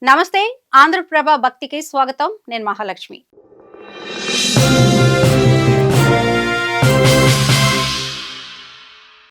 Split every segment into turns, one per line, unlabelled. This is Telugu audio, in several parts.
నమస్తే. ఆంధ్రప్రభ భక్తికి స్వాగతం. నేను మహాలక్ష్మి.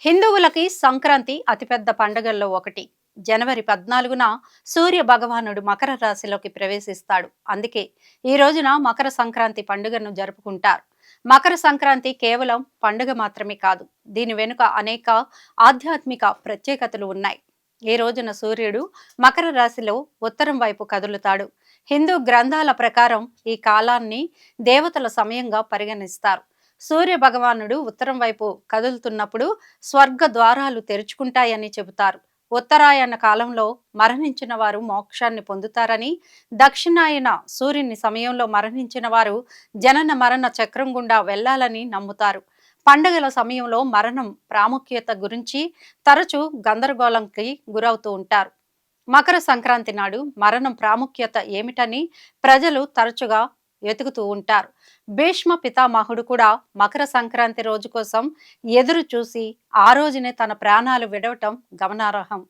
హిందువులకి సంక్రాంతి అతిపెద్ద పండుగల్లో ఒకటి. జనవరి 14న సూర్య భగవానుడు మకర రాశిలోకి ప్రవేశిస్తాడు. అందుకే ఈ రోజున మకర సంక్రాంతి పండుగను జరుపుకుంటారు. మకర సంక్రాంతి కేవలం పండుగ మాత్రమే కాదు. దీని వెనుక అనేక ఆధ్యాత్మిక ప్రత్యేకతలు ఉన్నాయి. ఈ రోజున సూర్యుడు మకర రాశిలో ఉత్తరం వైపు కదులుతాడు. హిందూ గ్రంథాల ప్రకారం ఈ కాలాన్ని దేవతల సమయంగా పరిగణిస్తారు. సూర్య భగవానుడు ఉత్తరం వైపు కదులుతున్నప్పుడు స్వర్గ ద్వారాలు తెరుచుకుంటాయని చెబుతారు. ఉత్తరాయణ కాలంలో మరణించిన వారు మోక్షాన్ని పొందుతారని, దక్షిణాయన సూర్యుని సమయంలో మరణించిన వారు జనన మరణ చక్రం గుండా వెళ్లాలని నమ్ముతారు. పండుగల సమయంలో మరణం ప్రాముఖ్యత గురించి తరచూ గందరగోళంకి గురవుతూ ఉంటారు. మకర సంక్రాంతి నాడు మరణం ప్రాముఖ్యత ఏమిటని ప్రజలు తరచుగా వెతుకుతూ ఉంటారు. భీష్మ పితామహుడు కూడా మకర సంక్రాంతి రోజు కోసం ఎదురు చూసి ఆ రోజునే తన ప్రాణాలు విడవటం గమనార్హం.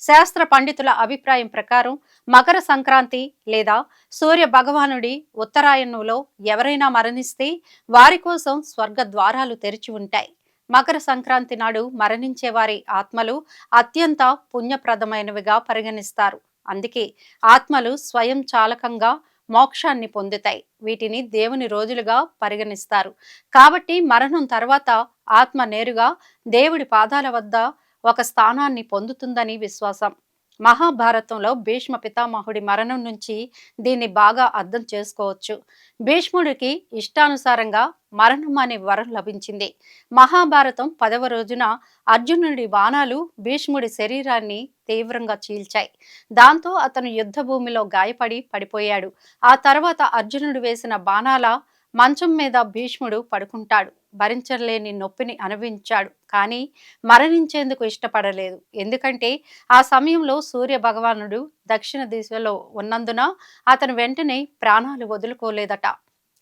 శాస్త్ర పండితుల అభిప్రాయం ప్రకారం మకర సంక్రాంతి లేదా సూర్య భగవానుడి ఉత్తరాయణంలో ఎవరైనా మరణిస్తే వారి కోసం స్వర్గ ద్వారాలు తెరిచి ఉంటాయి. మకర సంక్రాంతి నాడు మరణించే వారి ఆత్మలు అత్యంత పుణ్యప్రదమైనవిగా పరిగణిస్తారు. అందుకే ఆత్మలు స్వయం చాలకంగా మోక్షాన్ని పొందుతాయి. వీటిని దేవుని రోజులుగా పరిగణిస్తారు. కాబట్టి మరణం తర్వాత ఆత్మ నేరుగా దేవుడి పాదాల వద్ద ఒక స్థానాన్ని పొందుతుందని విశ్వాసం. మహాభారతంలో భీష్మ పితామహుడి మరణం నుంచి దీన్ని బాగా అర్థం చేసుకోవచ్చు. భీష్ముడికి ఇష్టానుసారంగా మరణం అనే వరం లభించింది. మహాభారతం 10వ రోజున అర్జునుడి బాణాలు భీష్ముడి శరీరాన్ని తీవ్రంగా చీల్చాయి. దాంతో అతను యుద్ధ భూమిలో గాయపడి పడిపోయాడు. ఆ తర్వాత అర్జునుడు వేసిన బాణాల మంచం మీద భీష్ముడు పడుకుంటాడు. భరించలేని నొప్పిని అనుభవించాడు, కానీ మరణించేందుకు ఇష్టపడలేదు. ఎందుకంటే ఆ సమయంలో సూర్య భగవానుడు దక్షిణ దిశలో ఉన్నందున అతను వెంటనే ప్రాణాలు వదులుకోలేదట.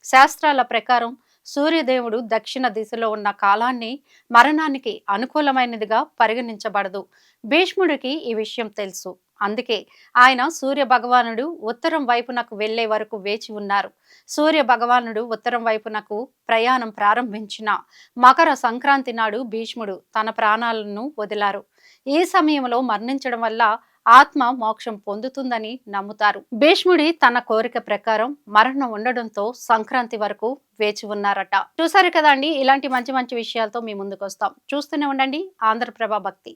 శాస్త్రాల ప్రకారం సూర్యదేవుడు దక్షిణ దిశలో ఉన్న కాలాన్ని మరణానికి అనుకూలమైనదిగా పరిగణించబడదు. భీష్ముడికి ఈ విషయం తెలుసు. అందుకే ఆయన సూర్య భగవానుడు ఉత్తరం వైపునకు వెళ్లే వరకు వేచి ఉన్నారు. సూర్య భగవానుడు ఉత్తరం వైపునకు ప్రయాణం ప్రారంభించిన మకర సంక్రాంతి నాడు భీష్ముడు తన ప్రాణాలను వదిలారు. ఈ సమయంలో మరణించడం వల్ల ఆత్మ మోక్షం పొందుతుందని నమ్ముతారు. భీష్ముడి తన కోరిక ప్రకారం మరణం ఉండడంతో సంక్రాంతి వరకు వేచి ఉన్నారట. చూసారు కదండి, ఇలాంటి మంచి మంచి విషయాలతో మీ ముందుకు వస్తాం. చూస్తూనే ఉండండి ఆంధ్రప్రభ భక్తి.